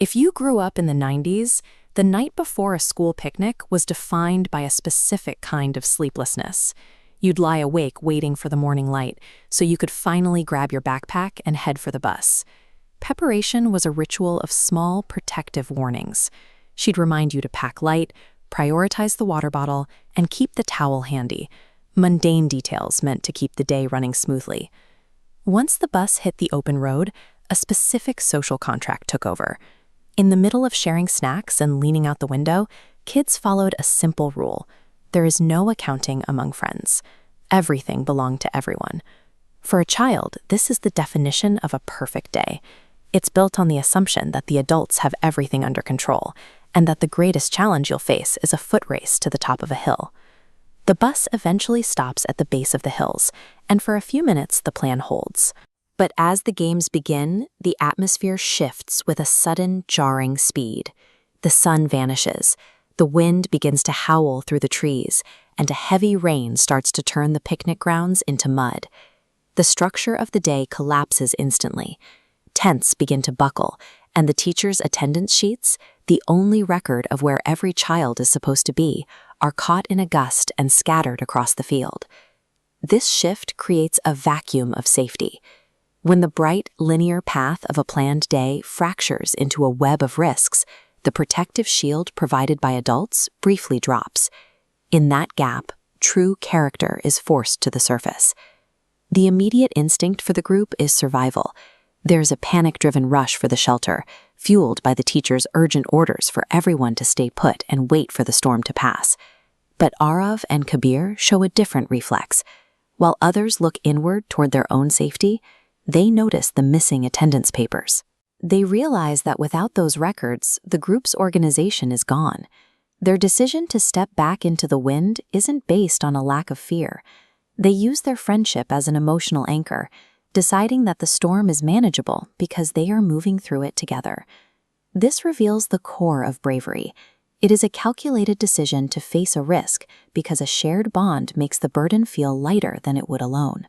If you grew up in the 90s, the night before a school picnic was defined by a specific kind of sleeplessness. You'd lie awake waiting for the morning light so you could finally grab your backpack and head for the bus. Preparation was a ritual of small, protective warnings. She'd remind you to pack light, prioritize the water bottle, and keep the towel handy. Mundane details meant to keep the day running smoothly. Once the bus hit the open road, a specific social contract took over. In the middle of sharing snacks and leaning out the window, kids followed a simple rule. There is no accounting among friends. Everything belonged to everyone. For a child, this is the definition of a perfect day. It's built on the assumption that the adults have everything under control, and that the greatest challenge you'll face is a foot race to the top of a hill. The bus eventually stops at the base of the hills, and for a few minutes the plan holds. But as the games begin, the atmosphere shifts with a sudden, jarring speed. The sun vanishes, the wind begins to howl through the trees, and a heavy rain starts to turn the picnic grounds into mud. The structure of the day collapses instantly. Tents begin to buckle, and the teachers' attendance sheets, the only record of where every child is supposed to be, are caught in a gust and scattered across the field. This shift creates a vacuum of safety. When the bright, linear path of a planned day fractures into a web of risks, the protective shield provided by adults briefly drops. In that gap, true character is forced to the surface. The immediate instinct for the group is survival. There's a panic-driven rush for the shelter, fueled by the teacher's urgent orders for everyone to stay put and wait for the storm to pass. But Arav and Kabir show a different reflex. While others look inward toward their own safety, they notice the missing attendance papers. They realize that without those records, the group's organization is gone. Their decision to step back into the wind isn't based on a lack of fear. They use their friendship as an emotional anchor, deciding that the storm is manageable because they are moving through it together. This reveals the core of bravery. It is a calculated decision to face a risk because a shared bond makes the burden feel lighter than it would alone.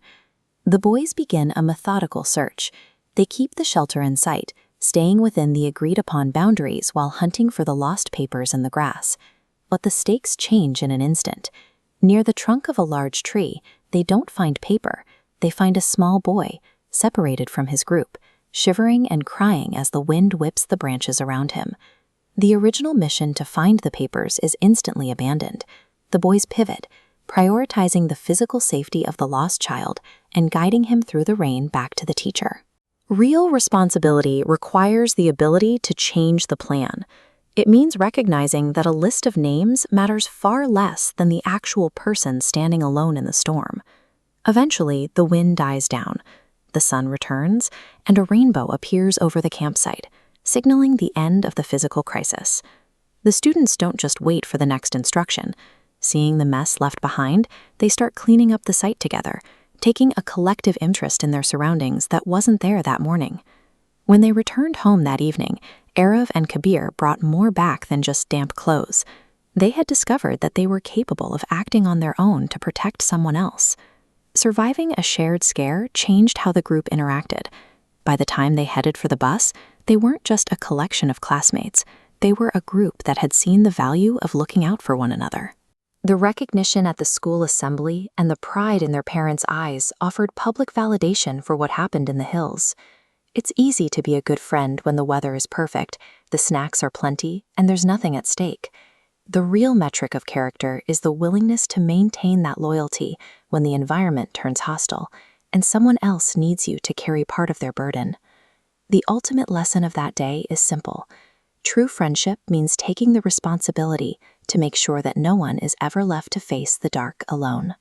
The boys begin a methodical search. They keep the shelter in sight, staying within the agreed-upon boundaries while hunting for the lost papers in the grass. But the stakes change in an instant. Near the trunk of a large tree, they don't find paper. They find a small boy, separated from his group, shivering and crying as the wind whips the branches around him. The original mission to find the papers is instantly abandoned. The boys pivot, prioritizing the physical safety of the lost child and guiding him through the rain back to the teacher. Real responsibility requires the ability to change the plan. It means recognizing that a list of names matters far less than the actual person standing alone in the storm. Eventually, the wind dies down, the sun returns, and a rainbow appears over the campsite, signaling the end of the physical crisis. The students don't just wait for the next instruction. Seeing the mess left behind, they start cleaning up the site together, taking a collective interest in their surroundings that wasn't there that morning. When they returned home that evening, Arav and Kabir brought more back than just damp clothes. They had discovered that they were capable of acting on their own to protect someone else. Surviving a shared scare changed how the group interacted. By the time they headed for the bus, they weren't just a collection of classmates. They were a group that had seen the value of looking out for one another. The recognition at the school assembly and the pride in their parents' eyes offered public validation for what happened in the hills. It's easy to be a good friend when the weather is perfect, the snacks are plenty, and there's nothing at stake. The real metric of character is the willingness to maintain that loyalty when the environment turns hostile, and someone else needs you to carry part of their burden. The ultimate lesson of that day is simple. True friendship means taking the responsibility to make sure that no one is ever left to face the dark alone.